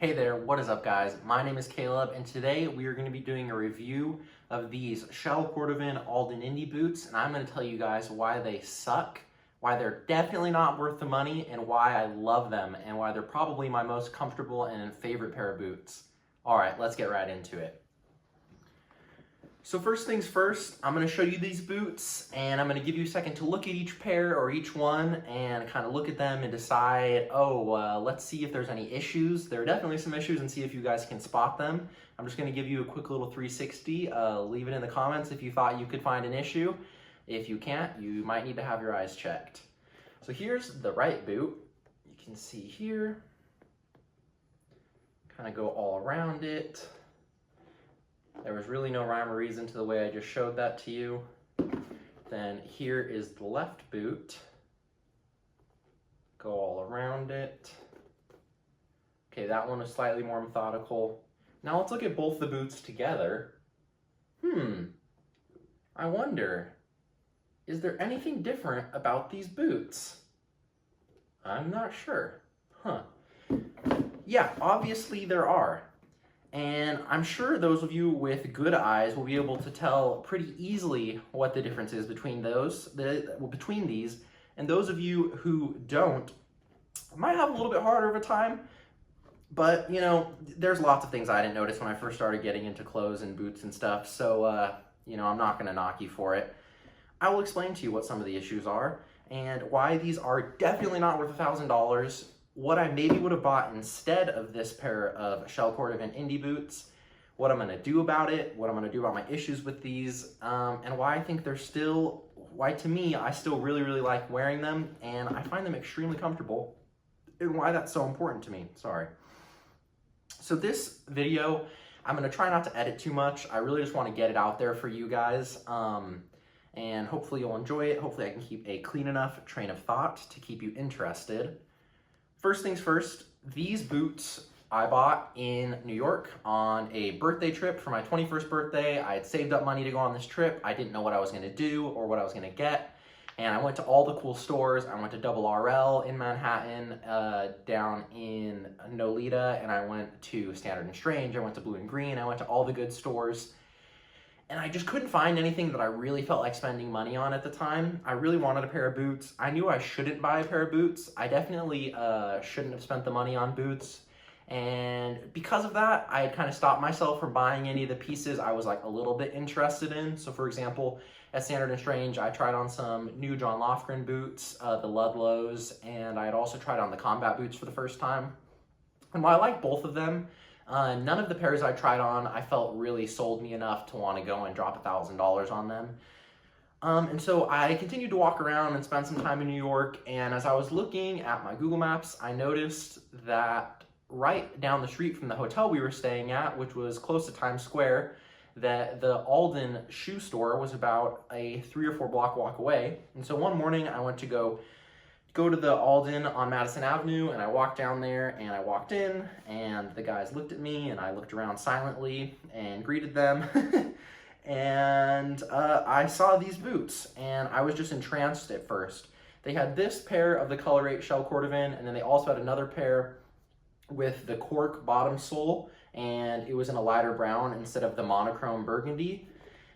Hey there, what is up guys? My name is Caleb and today we are going to be doing a review of these Shell Cordovan Alden Indy boots, and I'm going to tell you guys why they suck, why they're definitely not worth the money, and why I love them, and why they're probably my most comfortable and favorite pair of boots. Alright, let's get right into it. So first things first, I'm going to show you these boots and I'm going to give you a second to look at each pair or each one and kind of look at them and decide, let's see if there's any issues. There are definitely some issues and see if you guys can spot them. I'm just going to give you a quick little 360. Leave it in the comments if you thought you could find an issue. If you can't, you might need to have your eyes checked. So here's the right boot. You can see here, kind of go all around it. There was really no rhyme or reason to the way I just showed that to you. Then here is the left boot. Go all around it. Okay, that one was slightly more methodical. Now let's look at both the boots together. I wonder, is there anything different about these boots? I'm not sure. Yeah, obviously there are. And I'm sure those of you with good eyes will be able to tell pretty easily what the difference is between these, and those of you who don't might have a little bit harder of a time. But you know, there's lots of things I didn't notice when I first started getting into clothes and boots and stuff, so you know, I'm not going to knock you for it. I will explain to you what some of the issues are and why these are definitely not worth $1,000. What I maybe would have bought instead of this pair of Shell Cordovan Indy boots, what I'm going to do about it, what I'm going to do about my issues with these, and why I think they're still, why to me, I still really like wearing them, and I find them extremely comfortable, and why that's so important to me. Sorry. So this video, I'm going to try not to edit too much. I really just want to get it out there for you guys, and hopefully you'll enjoy it. Hopefully I can keep a clean enough train of thought to keep you interested. First things first, these boots I bought in New York on a birthday trip for my 21st birthday. I had saved up money to go on this trip. I didn't know what I was going to do or what I was going to get. And I went to all the cool stores. I went to Double RL in Manhattan, down in Nolita, and I went to Standard & Strange. I went to Blue & Green. I went to all the good stores. And I just couldn't find anything that I really felt like spending money on at the time. I really wanted a pair of boots. I knew I shouldn't buy a pair of boots. I definitely shouldn't have spent the money on boots. And because of that, I had kind of stopped myself from buying any of the pieces I was like a little bit interested in. So for example, at Standard & Strange, I tried on some new John Lofgren boots, the Ludlows, and I had also tried on the combat boots for the first time. And while I like both of them, none of the pairs I tried on I felt really sold me enough to want to go and drop $1,000 on them. And so I continued to walk around and spend some time in New York, and as I was looking at my Google Maps, I noticed that right down the street from the hotel we were staying at, which was close to Times Square, that the Alden shoe store was about a 3 or 4 block walk away. And so one morning I went to go to the Alden on Madison Avenue, and I walked down there and I walked in, and the guys looked at me and I looked around silently and greeted them. And I saw these boots and I was just entranced at first. They had this pair of the Color 8 Shell Cordovan, and then they also had another pair with the cork bottom sole, and it was in a lighter brown instead of the monochrome burgundy.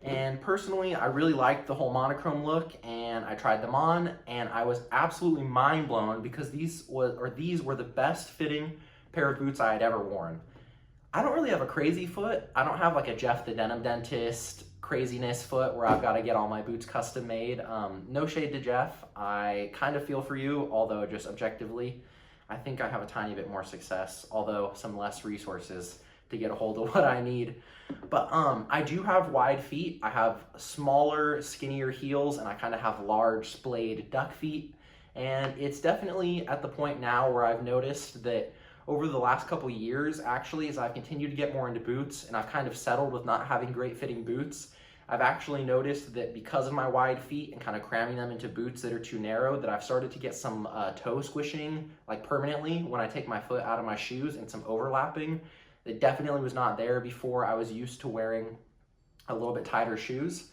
And personally, I really liked the whole monochrome look, and I tried them on, and I was absolutely mind blown because these were the best fitting pair of boots I had ever worn. I don't really have a crazy foot. I don't have like a Jeff the Denim Dentist craziness foot where I've got to get all my boots custom made. No shade to Jeff. I kind of feel for you, although just objectively, I think I have a tiny bit more success, although some less resources to get a hold of what I need. But I do have wide feet. I have smaller, skinnier heels, and I kind of have large, splayed duck feet. And it's definitely at the point now where I've noticed that over the last couple years, actually, as I've continued to get more into boots, and I've kind of settled with not having great fitting boots, I've actually noticed that because of my wide feet and kind of cramming them into boots that are too narrow, that I've started to get some toe squishing, like permanently, when I take my foot out of my shoes, and some overlapping. It definitely was not there before I was used to wearing a little bit tighter shoes.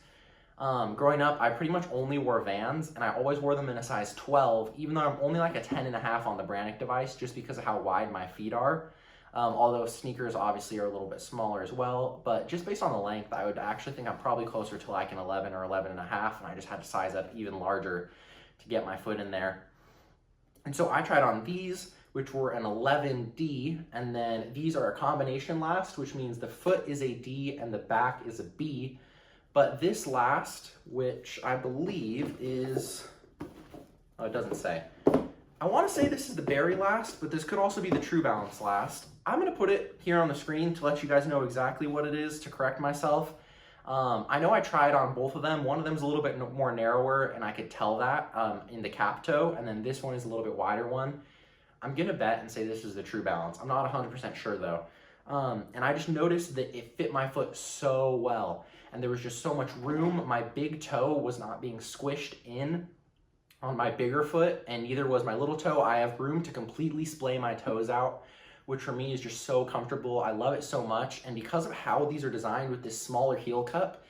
Growing up, I pretty much only wore Vans, and I always wore them in a size 12, even though I'm only like a 10.5 on the Brannick device, just because of how wide my feet are. although sneakers obviously are a little bit smaller as well. But just based on the length, I would actually think I'm probably closer to like an 11 or 11 and a half, and I just had to size up even larger to get my foot in there. And so I tried on these, which were an 11D, and then these are a combination last, which means the foot is a D and the back is a B. But this last, which I believe is, oh, it doesn't say. I want to say this is the Berry last, but this could also be the True Balance last. I'm going to put it here on the screen to let you guys know exactly what it is to correct myself. I know I tried on both of them. One of them is a little bit more narrower, and I could tell that in the cap toe, and then this one is a little bit wider one. I'm going to bet and say this is the True Balance. I'm not 100% sure though. And I just noticed that it fit my foot so well, and there was just so much room. My big toe was not being squished in on my bigger foot, and neither was my little toe. I have room to completely splay my toes out, which for me is just so comfortable. I love it so much. And because of how these are designed with this smaller heel cup,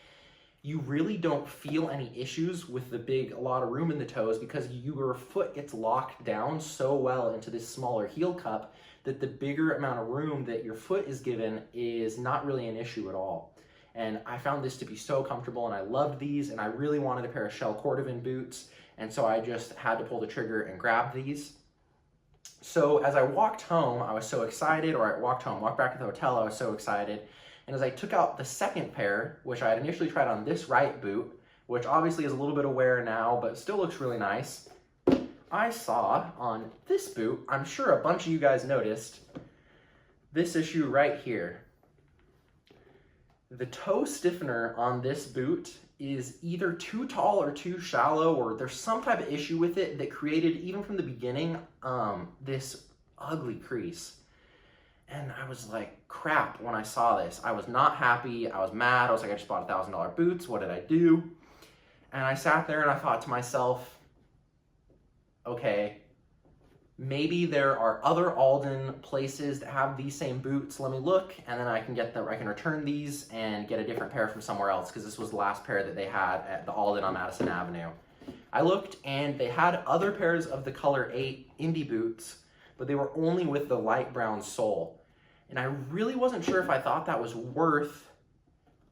you really don't feel any issues with a lot of room in the toes, because your foot gets locked down so well into this smaller heel cup that the bigger amount of room that your foot is given is not really an issue at all. And I found this to be so comfortable, and I loved these, and I really wanted a pair of shell cordovan boots, and so I just had to pull the trigger and grab these. So as I walked home, I was so excited, or I walked back to the hotel, I was so excited. And as I took out the second pair, which I had initially tried on this right boot, which obviously is a little bit of wear now, but still looks really nice, I saw on this boot, I'm sure a bunch of you guys noticed, this issue right here. The toe stiffener on this boot is either too tall or too shallow, or there's some type of issue with it that created, even from the beginning, this ugly crease. And I was like, crap, when I saw this. I was not happy, I was mad, I was like, I just bought $1,000 boots, what did I do? And I sat there and I thought to myself, okay, maybe there are other Alden places that have these same boots. Let me look, and then I can return these and get a different pair from somewhere else, because this was the last pair that they had at the Alden on Madison Avenue. I looked, and they had other pairs of the color 8 Indy boots, but they were only with the light brown sole. And I really wasn't sure if I thought that was worth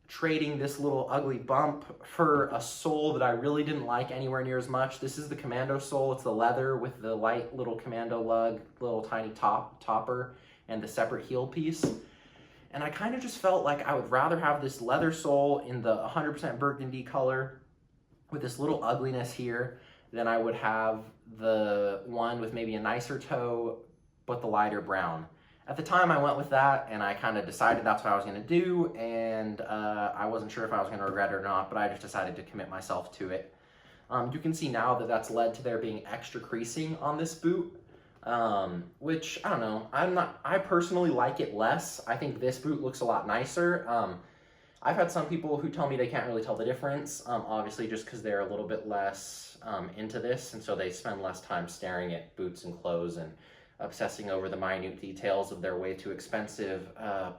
trading this little ugly bump for a sole that I really didn't like anywhere near as much. This is the Commando sole. It's the leather with the light little Commando lug, little tiny topper, and the separate heel piece. And I kind of just felt like I would rather have this leather sole in the 100% burgundy color with this little ugliness here than I would have the one with maybe a nicer toe but the lighter brown. At the time I went with that, and I kind of decided that's what I was going to do, and I wasn't sure if I was going to regret it or not, but I just decided to commit myself to it. You can see now that that's led to there being extra creasing on this boot, which, I don't know, I personally like it less. I think this boot looks a lot nicer. I've had some people who tell me they can't really tell the difference, obviously just because they're a little bit less into this, and so they spend less time staring at boots and clothes and obsessing over the minute details of their way too expensive,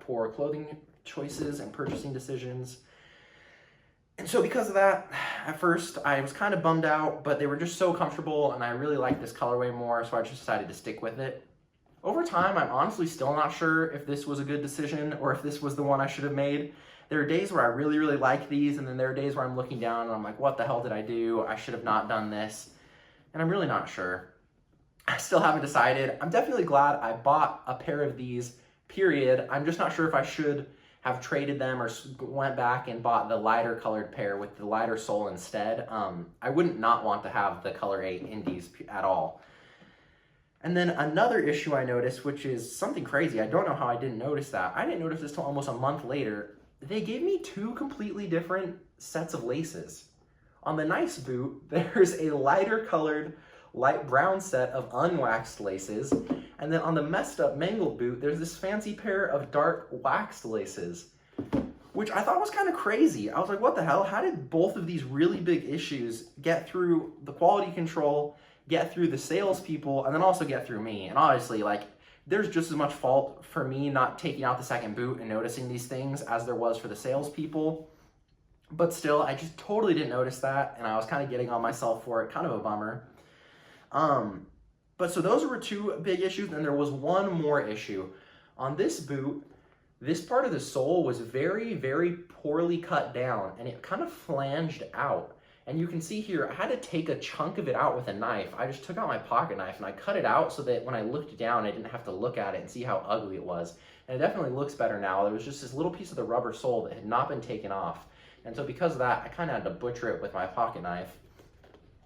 poor clothing choices and purchasing decisions. And so because of that, at first I was kind of bummed out, but they were just so comfortable, and I really liked this colorway more, so I just decided to stick with it. Over time, I'm honestly still not sure if this was a good decision or if this was the one I should have made. There are days where I really, really like these, and then there are days where I'm looking down and I'm like, what the hell did I do? I should have not done this. And I'm really not sure. I still haven't decided. I'm definitely glad I bought a pair of these, period. I'm just not sure if I should have traded them or went back and bought the lighter colored pair with the lighter sole instead. I wouldn't not want to have the color 8 Indies at all. And then another issue I noticed, which is something crazy. I don't know how I didn't notice that. I didn't notice this till almost a month later. They gave me 2 completely different sets of laces. On the nice boot, there's a lighter colored light brown set of unwaxed laces, and then on the messed up mangled boot, there's this fancy pair of dark waxed laces, which I thought was kind of crazy. I was like, what the hell? How did both of these really big issues get through the quality control, get through the salespeople, and then also get through me? And obviously, like, there's just as much fault for me not taking out the second boot and noticing these things as there was for the salespeople. But still, I just totally didn't notice that, and I was kind of getting on myself for it. Kind of a bummer. But so those were 2 big issues, and there was one more issue. On this boot, this part of the sole was very, very poorly cut down, and it kind of flanged out. And you can see here, I had to take a chunk of it out with a knife. I just took out my pocket knife and I cut it out so that when I looked down, I didn't have to look at it and see how ugly it was. And it definitely looks better now. There was just this little piece of the rubber sole that had not been taken off. And so because of that, I kind of had to butcher it with my pocket knife.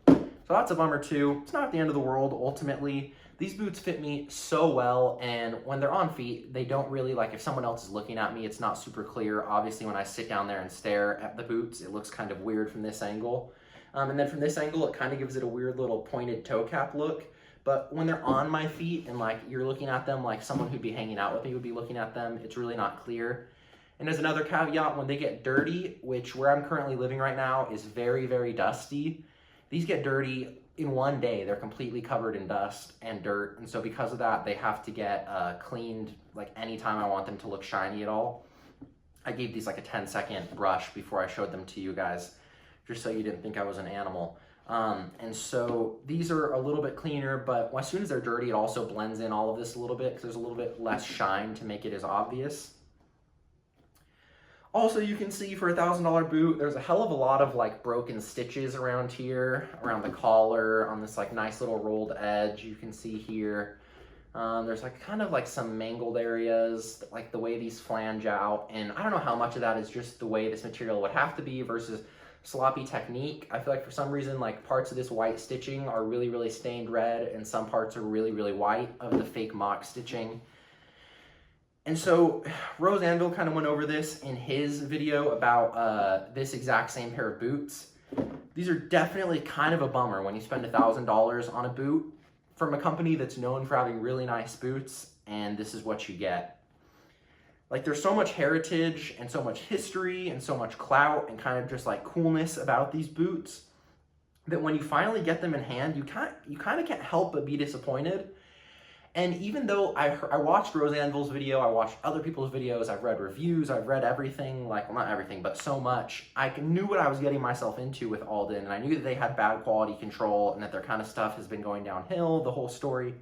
So that's a bummer too. It's not the end of the world, ultimately. These boots fit me so well, and when they're on feet, they don't really, like, if someone else is looking at me, it's not super clear. Obviously, when I sit down there and stare at the boots, it looks kind of weird from this angle. And then from this angle, it kind of gives it a weird little pointed toe cap look. But when they're on my feet and, like, you're looking at them like someone who'd be hanging out with me would be looking at them, it's really not clear. And as another caveat, when they get dirty, which where I'm currently living right now is very, very dusty, these get dirty in one day. They're completely covered in dust and dirt, and so because of that, they have to get cleaned like anytime I want them to look shiny at all. I gave these like a 10-second brush before I showed them to you guys, just so you didn't think I was an animal. And so these are a little bit cleaner, but as soon as they're dirty, it also blends in all of this a little bit because there's a little bit less shine to make it as obvious. Also, you can see for a $1,000 boot, there's a hell of a lot of like broken stitches around here, around the collar, on this like nice little rolled edge you can see here. There's like kind of like some mangled areas, like the way these flange out, and I don't know how much of that is just the way this material would have to be versus sloppy technique. I feel like for some reason, like parts of this white stitching are really, really stained red, and some parts are really, really white of the fake mock stitching. And so Rose Anvil kind of went over this in his video about this exact same pair of boots. These are definitely kind of a bummer when you spend $1,000 on a boot from a company that's known for having really nice boots, and this is what you get. Like, there's so much heritage and so much history and so much clout and kind of just like coolness about these boots that when you finally get them in hand, you kind of can't help but be disappointed. And even though I watched Rose Anvil's video, I watched other people's videos, I've read reviews, I've read everything, like, well, not everything, but so much, I knew what I was getting myself into with Alden, and I knew that they had bad quality control and that their kind of stuff has been going downhill, the whole story.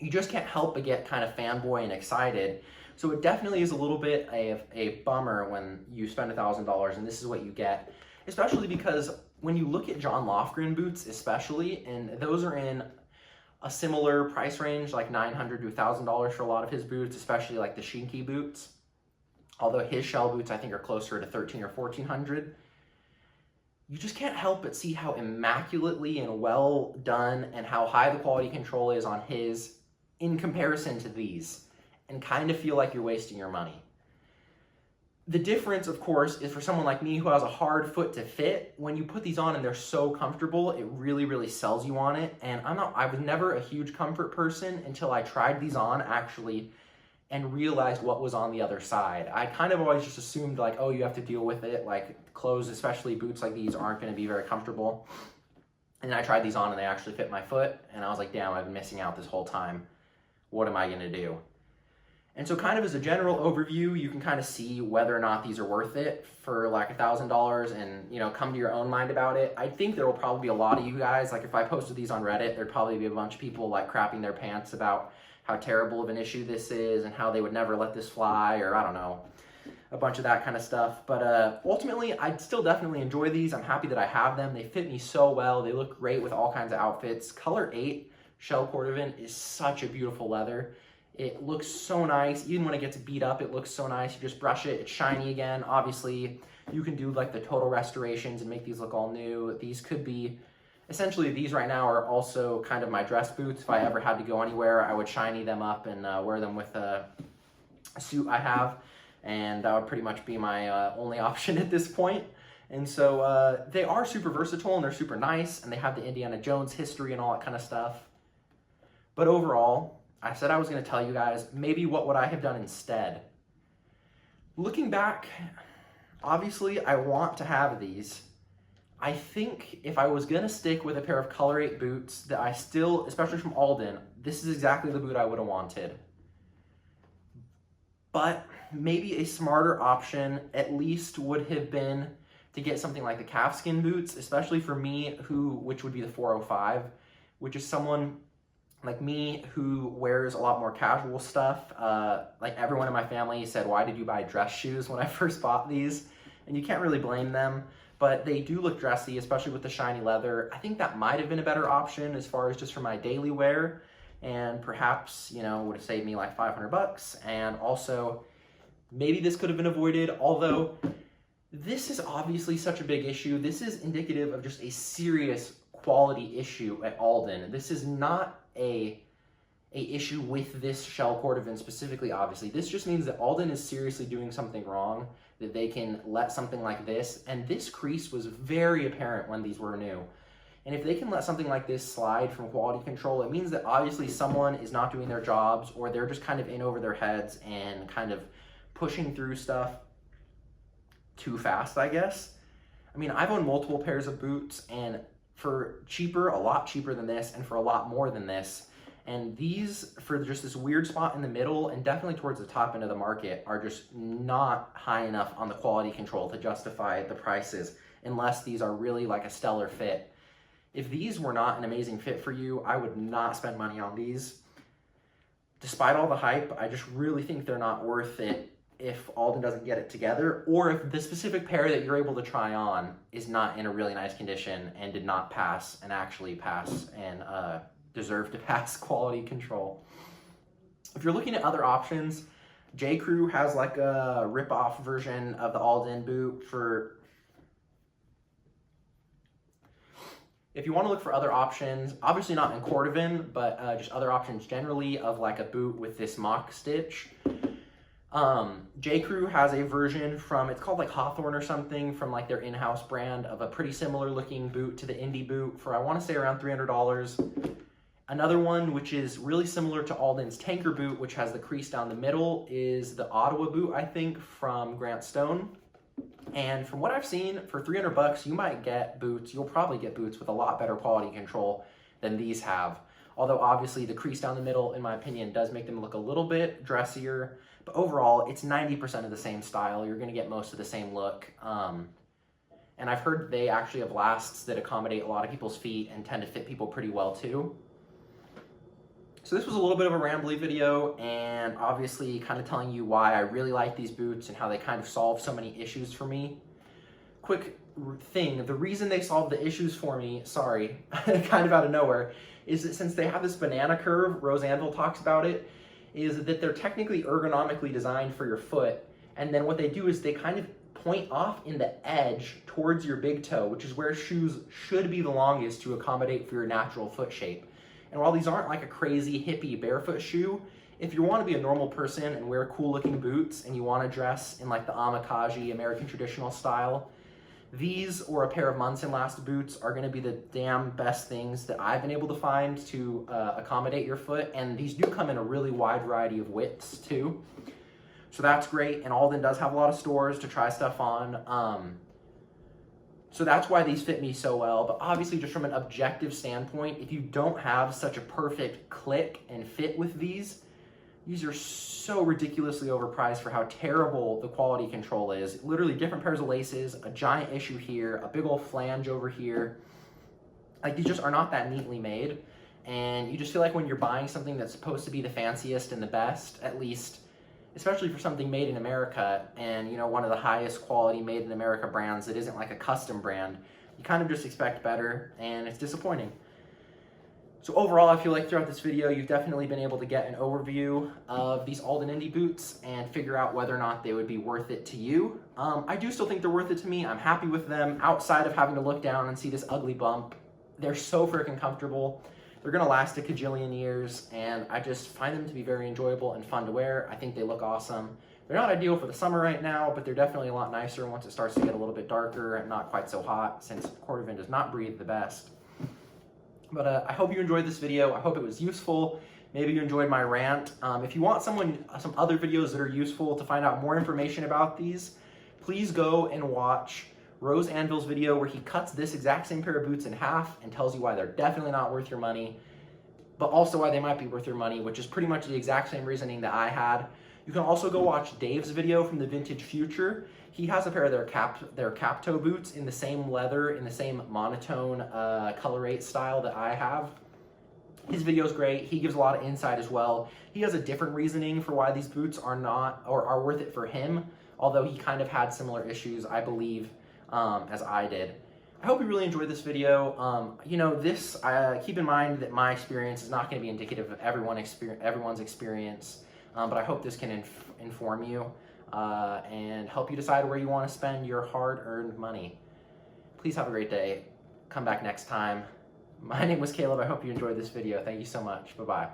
You just can't help but get kind of fanboy and excited. So it definitely is a little bit of a bummer when you spend $1,000 and this is what you get, especially because when you look at John Lofgren boots especially, and those are in a similar price range, like $900 to $1,000 for a lot of his boots, especially like the Shinky boots. Although his shell boots, I think, are closer to $1,300 or $1,400. You just can't help but see how immaculately and well done and how high the quality control is on his in comparison to these, and kind of feel like you're wasting your money. The difference, of course, is for someone like me who has a hard foot to fit, when you put these on and they're so comfortable, it really, really sells you on it. And I was never a huge comfort person until I tried these on, actually, and realized what was on the other side. I kind of always just assumed, like, oh, you have to deal with it. Like, clothes, especially boots like these, aren't going to be very comfortable. And then I tried these on and they actually fit my foot. And I was like, damn, I've been missing out this whole time. What am I going to do? And so kind of as a general overview, you can kind of see whether or not these are worth it for like $1,000 and, you know, come to your own mind about it. I think there will probably be a lot of you guys, like if I posted these on Reddit, there'd probably be a bunch of people like crapping their pants about how terrible of an issue this is and how they would never let this fly, or I don't know, a bunch of that kind of stuff. But ultimately, I still definitely enjoy these. I'm happy that I have them. They fit me so well. They look great with all kinds of outfits. Color 8 shell cordovan is such a beautiful leather. It looks so nice. Even when it gets beat up, it looks so nice. You just brush it, it's shiny again. Obviously, you can do like the total restorations and make these look all new. These could be, essentially these right now are also kind of my dress boots. If I ever had to go anywhere, I would shiny them up and wear them with a suit I have. And that would pretty much be my only option at this point. And so they are super versatile and they're super nice. And they have the Indiana Jones history and all that kind of stuff. But overall, I said I was going to tell you guys maybe what would I have done instead. Looking back, obviously I want to have these. I think if I was going to stick with a pair of Color 8 boots that I still, especially from Alden, this is exactly the boot I would have wanted. But maybe a smarter option at least would have been to get something like the calfskin boots, especially for me, which would be the 405, which is someone like me, who wears a lot more casual stuff, like everyone in my family said, why did you buy dress shoes when I first bought these? And you can't really blame them, but they do look dressy, especially with the shiny leather. I think that might have been a better option as far as just for my daily wear, and perhaps, you know, would have saved me like 500 bucks. And also, maybe this could have been avoided, although this is obviously such a big issue. This is indicative of just a serious quality issue at Alden. This is not a issue with this shell cordovan specifically, obviously. This just means that Alden is seriously doing something wrong, that they can let something like this, and this crease was very apparent when these were new. And if they can let something like this slide from quality control, it means that obviously someone is not doing their jobs, or they're just kind of in over their heads and kind of pushing through stuff too fast, I guess. I mean, I've owned multiple pairs of boots, and for cheaper, a lot cheaper than this, and for a lot more than this. And these, for just this weird spot in the middle and definitely towards the top end of the market, are just not high enough on the quality control to justify the prices, unless these are really like a stellar fit. If these were not an amazing fit for you, I would not spend money on these. Despite all the hype, I just really think they're not worth it if Alden doesn't get it together, or if the specific pair that you're able to try on is not in a really nice condition and did not pass and actually pass and deserve to pass quality control. If you're looking at other options, J. Crew has like a rip-off version of the Alden boot for... If you want to look for other options, obviously not in cordovan, but just other options generally of like a boot with this mock stitch. J. Crew has a version from, it's called like Hawthorne or something, from like their in-house brand of a pretty similar looking boot to the Indy boot for, I want to say, around $300. Another one, which is really similar to Alden's tanker boot, which has the crease down the middle, is the Ottawa boot, I think, from Grant Stone. And from what I've seen, for 300 bucks, you might get boots, you'll probably get boots with a lot better quality control than these have. Although obviously the crease down the middle, in my opinion, does make them look a little bit dressier. But overall, it's 90% of the same style. You're going to get most of the same look. And I've heard they actually have lasts that accommodate a lot of people's feet and tend to fit people pretty well too. So this was a little bit of a rambly video, and obviously kind of telling you why I really like these boots and how they kind of solve so many issues for me. Quick thing, the reason they solved the issues for me, sorry, kind of out of nowhere, is that since they have this banana curve, Rose Anvil talks about it, is that they're technically ergonomically designed for your foot, and then what they do is they kind of point off in the edge towards your big toe, which is where shoes should be the longest to accommodate for your natural foot shape. And while these aren't like a crazy hippie barefoot shoe, if you want to be a normal person and wear cool looking boots and you want to dress in like the amikaji American traditional style, these or a pair of Munson Last boots are going to be the damn best things that I've been able to find to accommodate your foot. And these do come in a really wide variety of widths too. So that's great. And Alden does have a lot of stores to try stuff on. So that's why these fit me so well. But obviously, just from an objective standpoint, if you don't have such a perfect click and fit with these are so ridiculously overpriced for how terrible the quality control is. Literally different pairs of laces, a giant issue here, a big old flange over here. Like, these just are not that neatly made. And you just feel like when you're buying something that's supposed to be the fanciest and the best, at least, especially for something made in America, and you know, one of the highest quality made in America brands that isn't like a custom brand, you kind of just expect better, and it's disappointing. So overall, I feel like throughout this video, you've definitely been able to get an overview of these Alden Indy boots and figure out whether or not they would be worth it to you. I do still think they're worth it to me. I'm happy with them outside of having to look down and see this ugly bump. They're so freaking comfortable. They're gonna last a cajillion years, and I just find them to be very enjoyable and fun to wear. I think they look awesome. They're not ideal for the summer right now, but they're definitely a lot nicer once it starts to get a little bit darker and not quite so hot, since cordovan does not breathe the best. But I hope you enjoyed this video. I hope it was useful. Maybe you enjoyed my rant. If you want some other videos that are useful to find out more information about these, please go and watch Rose Anvil's video where he cuts this exact same pair of boots in half and tells you why they're definitely not worth your money, but also why they might be worth your money, which is pretty much the exact same reasoning that I had. You can also go watch Dave's video from the Vintage Future. He has a pair of their cap toe boots in the same leather, in the same monotone color rate style that I have. His video is great. He gives a lot of insight as well. He has a different reasoning for why these boots are not, or are worth it for him, although he kind of had similar issues, I believe, as I did. I hope you really enjoyed this video. You know, keep in mind that my experience is not going to be indicative of everyone's experience, but I hope this can inform you and help you decide where you want to spend your hard-earned money. Please have a great day. Come back next time. My name was Caleb. I hope you enjoyed this video. Thank you so much. Bye-bye.